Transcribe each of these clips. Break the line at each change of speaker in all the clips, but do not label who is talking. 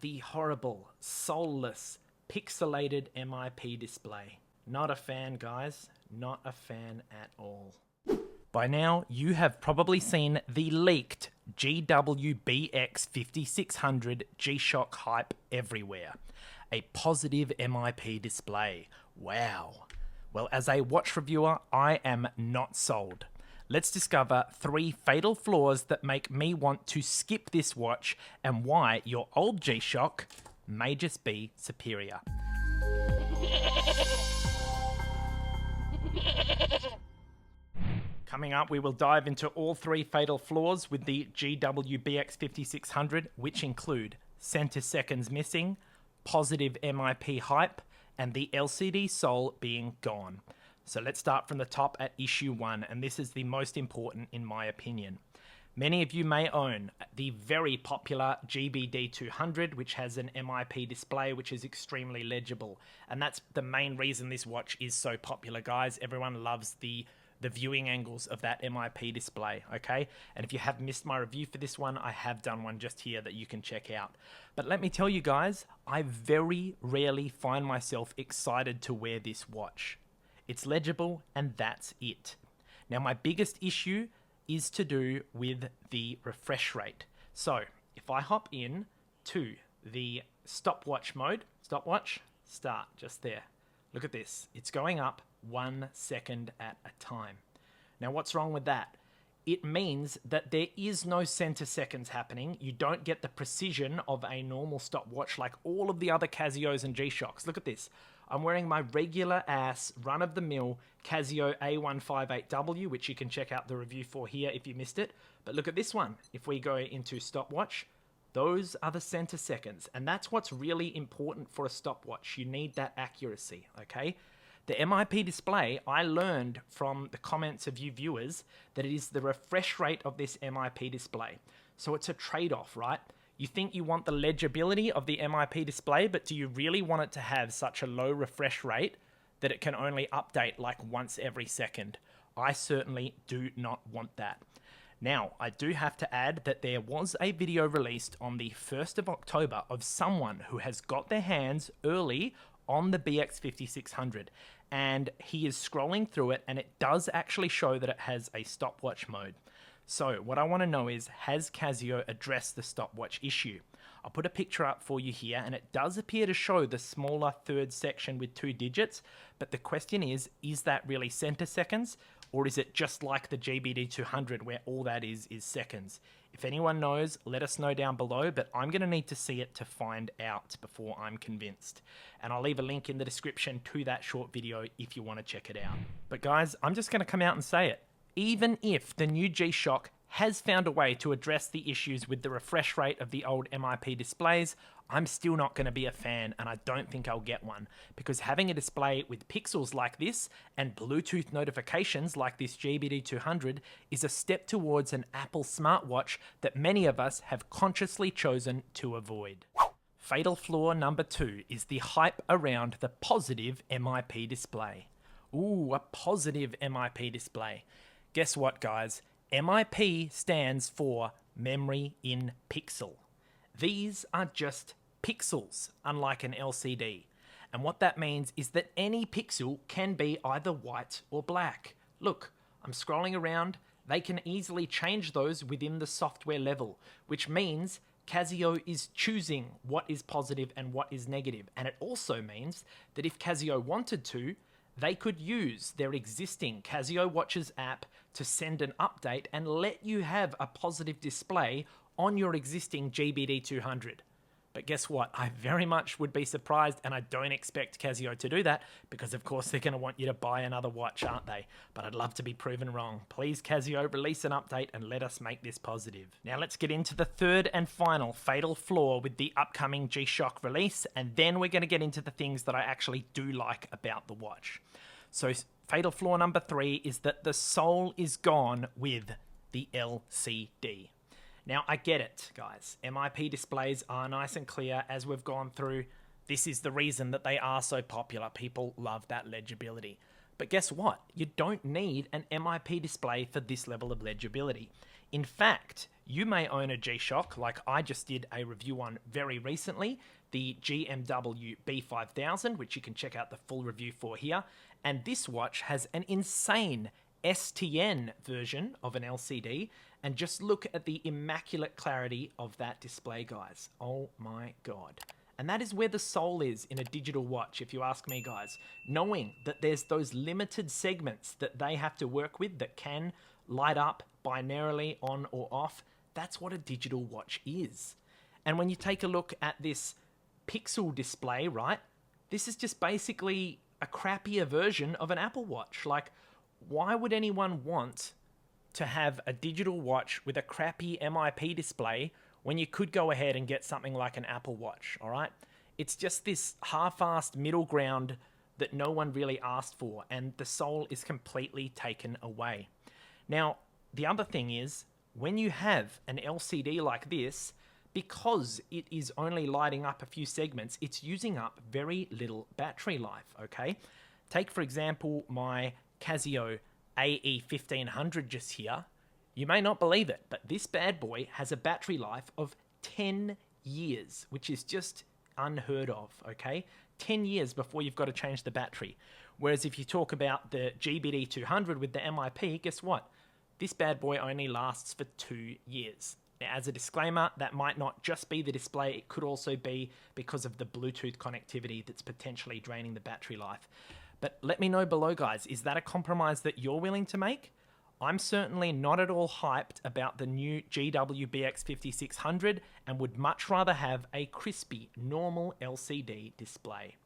the horrible, soulless, pixelated MIP display. Not a fan, guys. Not a fan at all. By now, you have probably seen the leaked GW-BX5600 G-Shock hype everywhere. A positive MIP display. Wow. Well, as a watch reviewer, I am not sold. Let's discover 3 fatal flaws that make me want to skip this watch and why your old G-Shock may just be superior. Coming up, we will dive into all 3 fatal flaws with the GW-BX5600, which include Centiseconds missing, positive MIP hype, and the LCD sole being gone. So let's start from the top at issue 1, and this is the most important in my opinion. Many of you may own the very popular GW-200, which has an MIP display which is extremely legible, and that's the main reason this watch is so popular, guys. Everyone loves the viewing angles of that MIP display, okay? And if you have missed my review for this one, I have done one just here that you can check out. But let me tell you guys, I very rarely find myself excited to wear this watch. It's legible and that's it. Now my biggest issue is to do with the refresh rate. So if I hop in to the stopwatch mode, stopwatch, start, just there. Look at this, it's going up 1 second at a time. Now what's wrong with that? It means that there is no centiseconds happening. You don't get the precision of a normal stopwatch like all of the other Casios and G-Shocks. Look at this. I'm wearing my regular ass run-of-the-mill Casio A158W, which you can check out the review for here if you missed it. But look at this one. If we go into stopwatch, those are the centiseconds. And that's what's really important for a stopwatch. You need that accuracy, okay? The MIP display, I learned from the comments of you viewers that it is the refresh rate of this MIP display. So it's a trade-off, right? You think you want the legibility of the MIP display, but do you really want it to have such a low refresh rate that it can only update like once every second? I certainly do not want that. Now, I do have to add that there was a video released on the 1st of October of someone who has got their hands early on the BX5600, and he is scrolling through it and it does actually show that it has a stopwatch mode. So what I want to know is, has Casio addressed the stopwatch issue? I'll put a picture up for you here, and it does appear to show the smaller third section with 2 digits, but the question is that really centiseconds, or is it just like the GW-200 where all that is seconds? If anyone knows, let us know down below, but I'm going to need to see it to find out before I'm convinced. And I'll leave a link in the description to that short video if you want to check it out. But guys, I'm just going to come out and say it. Even if the new G-Shock has found a way to address the issues with the refresh rate of the old MIP displays, I'm still not going to be a fan, and I don't think I'll get one, because having a display with pixels like this and Bluetooth notifications like this GW-200 is a step towards an Apple smartwatch that many of us have consciously chosen to avoid. Fatal flaw number 2 is the hype around the positive MIP display. Ooh, a positive MIP display. Guess what, guys? MIP stands for memory in pixel. These are just pixels, unlike an LCD. And what that means is that any pixel can be either white or black. Look, I'm scrolling around. They can easily change those within the software level, which means Casio is choosing what is positive and what is negative. And it also means that if Casio wanted to, they could use their existing Casio Watches app to send an update and let you have a positive display on your existing GW-200. But guess what? I very much would be surprised, and I don't expect Casio to do that, because of course they're going to want you to buy another watch, aren't they? But I'd love to be proven wrong. Please, Casio, release an update and let us make this positive. Now let's get into the third and final fatal flaw with the upcoming G-Shock release, and then we're going to get into the things that I actually do like about the watch. So fatal flaw number 3 is that the sole is gone with the LCD. Now, I get it, guys. MIP displays are nice and clear, as we've gone through. This is the reason that they are so popular. People love that legibility. But guess what? You don't need an MIP display for this level of legibility. In fact, you may own a G-Shock like I just did a review on very recently, the GW-BX5600, which you can check out the full review for here. And this watch has an insane STN version of an LCD, and just look at the immaculate clarity of that display, guys. Oh my god. And that is where the soul is in a digital watch, if you ask me, guys. Knowing that there's those limited segments that they have to work with that can light up binarily on or off, that's what a digital watch is. And when you take a look at this pixel display, right, this is just basically a crappier version of an Apple Watch. Like, why would anyone want to have a digital watch with a crappy MIP display when you could go ahead and get something like an Apple Watch, all right? It's just this half-assed middle ground that no one really asked for, and the soul is completely taken away. Now, the other thing is, when you have an LCD like this, because it is only lighting up a few segments, it's using up very little battery life, okay? Take, for example, my Casio AE1500 just here. You may not believe it, but this bad boy has a battery life of 10 years, which is just unheard of, okay? 10 years before you've got to change the battery. Whereas if you talk about the GBD200 with the MIP, guess what? This bad boy only lasts for 2 years. Now, as a disclaimer, that might not just be the display, it could also be because of the Bluetooth connectivity that's potentially draining the battery life. But let me know below, guys, is that a compromise that you're willing to make? I'm certainly not at all hyped about the new GW-BX5600 and would much rather have a crispy, normal LCD display.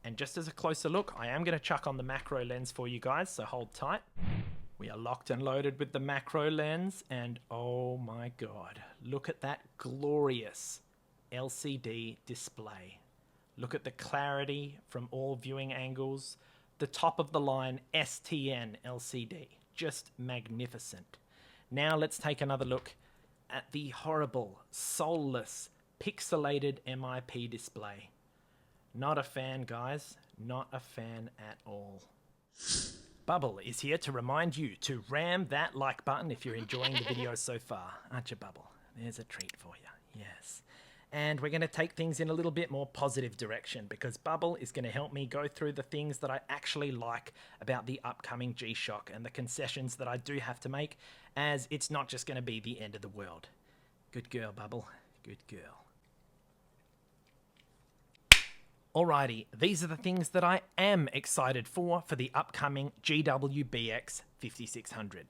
And just as a closer look, I am going to chuck on the macro lens for you guys, so hold tight. We are locked and loaded with the macro lens, and oh my god, look at that glorious LCD display. Look at the clarity from all viewing angles. The top of the line STN LCD, just magnificent. Now let's take another look at the horrible, soulless, pixelated MIP display. Not a fan, guys, not a fan at all. Bubble is here to remind you to ram that like button if you're enjoying the video so far. Aren't you, Bubble? There's a treat for you, yes. And we're going to take things in a little bit more positive direction because Bubble is going to help me go through the things that I actually like about the upcoming G-Shock and the concessions that I do have to make, as it's not just going to be the end of the world. Good girl, Bubble. Good girl. Alrighty, these are the things that I am excited for the upcoming GW-BX5600.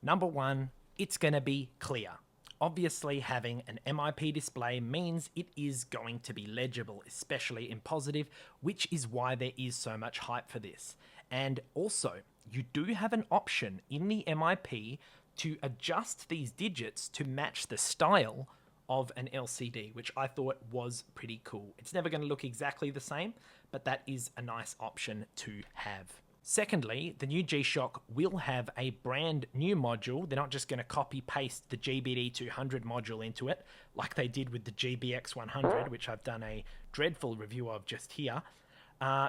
Number one, it's going to be clear. Obviously, having an MIP display means it is going to be legible, especially in positive, which is why there is so much hype for this. And also, you do have an option in the MIP to adjust these digits to match the style of an LCD, which I thought was pretty cool. It's never going to look exactly the same, but that is a nice option to have. Secondly, the new G-Shock will have a brand new module. They're not just going to copy paste the GBD200 module into it like they did with the GBX100, which I've done a dreadful review of just here.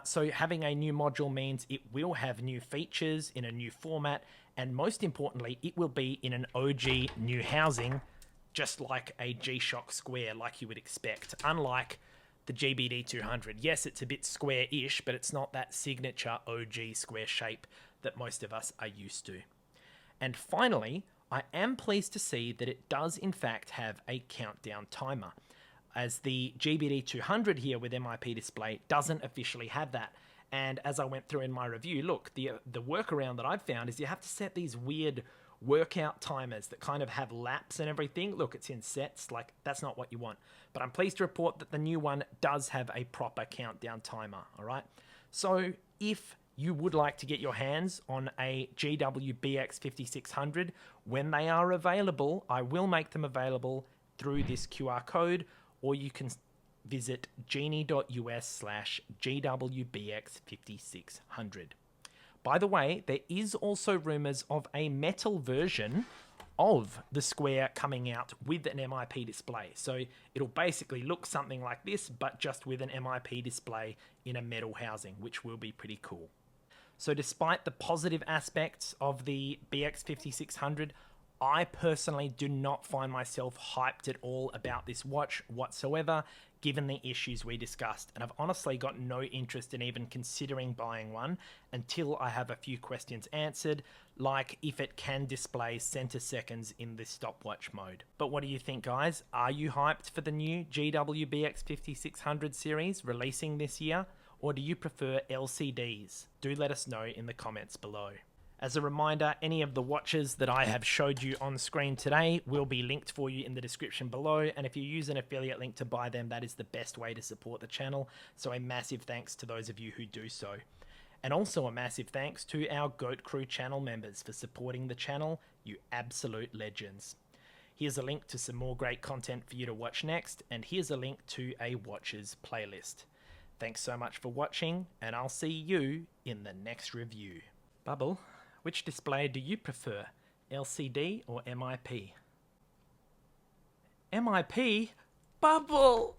So having a new module means it will have new features in a new format, and most importantly, it will be in an OG new housing, just like a G-Shock Square like you would expect, unlike the GBD200. Yes, it's a bit square-ish, but it's not that signature OG square shape that most of us are used to. And finally, I am pleased to see that it does in fact have a countdown timer, as the GBD200 here with MIP display doesn't officially have that. And as I went through in my review, look, the workaround that I've found is you have to set these weird workout timers that kind of have laps and everything. Look, it's in sets, like that's not what you want. But I'm pleased to report that the new one does have a proper countdown timer, all right? So if you would like to get your hands on a GW-BX5600, when they are available, I will make them available through this QR code, or you can visit genie.us/GW-BX5600. By the way, there is also rumours of a metal version of the Square coming out with an MIP display. So it'll basically look something like this, but just with an MIP display in a metal housing, which will be pretty cool. So despite the positive aspects of the BX5600, I personally do not find myself hyped at all about this watch whatsoever, given the issues we discussed, and I've honestly got no interest in even considering buying one until I have a few questions answered, like if it can display centiseconds in the stopwatch mode. But what do you think, guys? Are you hyped for the new GW-BX5600 series releasing this year, or do you prefer LCDs? Do let us know in the comments below. As a reminder, any of the watches that I have showed you on screen today will be linked for you in the description below, and if you use an affiliate link to buy them, that is the best way to support the channel, so a massive thanks to those of you who do so. And also a massive thanks to our Goat Crew channel members for supporting the channel, you absolute legends. Here's a link to some more great content for you to watch next, and here's a link to a watches playlist. Thanks so much for watching, and I'll see you in the next review. Bubble, which display do you prefer, LCD or MIP? MIP? Bubble!